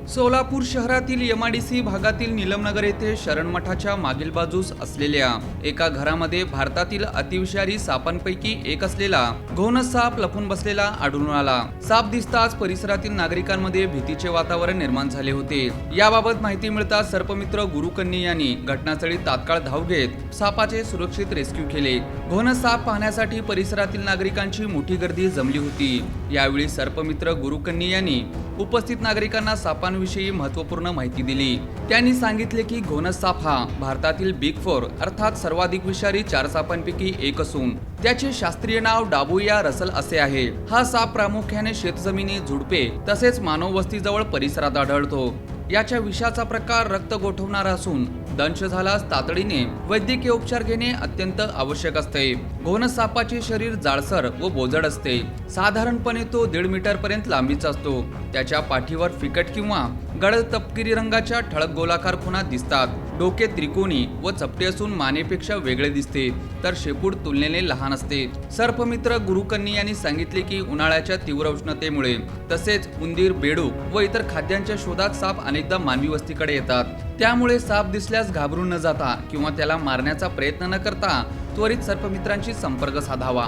सोलापूर शहरातील एमआयडीसी भागातील नीलमनगर येथे शरण मठाच्या मागील बाजूस असलेल्या एका घरामध्ये भारतातील अतिविषारी सापांपैकी एक असलेला घोणस साप लपून बसलेला आढळून आला। साप दिसताच परिसरातील नागरिकांमध्ये भीतीचे वातावरण निर्माण झाले होते। याबाबत माहिती मिळताच सर्पमित्र गुरु कन्नी यांनी घटनास्थळी तात्काळ धाव घेत सापाचे सुरक्षित रेस्क्यू केले। घोणस साप पाहण्यासाठी परिसरातील नागरिकांची मोठी गर्दी जमली होती। यावेळी सर्पमित्र गुरु कन्नी यांनी उपस्थित नागरिकांना सापांविषयी महत्त्वपूर्ण माहिती दिली। त्यांनी सांगितले की घोणस साप हा भारतातील बिग फोर अर्थात सर्वाधिक विषारी 4 सापांपैकी एक असून त्याचे शास्त्रीय नाव डाबोइया रसल असे आहे। हा साप प्रामुख्याने शेतजमिनी, झुडपे तसेच मानव वस्तीजवळ परिसरात आढळतो। याच्या विषाचा प्रकार रक्त गोठवणारा असून दंश झाल्यास तातडीने वैद्यकीय उपचार घेणे अत्यंत आवश्यक असते। घोणस सापाचे शरीर जाडसर व बोजड असते। साधारणपणे तो 1.5 मीटर पर्यंत लांबीचा असतो। त्याच्या पाठीवर फिकट किंवा गडद तपकिरी रंगाच्या ठळक गोलाकार खुणा दिसतात। डोके त्रिकोणी व चपटे असून मानेपेक्षा वेगळे दिसते, तर शेपूट तुलनेने लहान असते। सर्पमित्र गुरु कन्नी यांनी सांगितले की उन्हाळ्याच्या तीव्र उष्णतेमुळे तसेच उंदीर, बेडूक व इतर खाद्यांच्या शोधात साप अनेकदा मानवी वस्तीकडे येतात। त्यामुळे साप दिसल्यास घाबरून न जाता किंवा त्याला मारण्याचा प्रयत्न न करता त्वरित सर्पमित्रांशी संपर्क साधावा।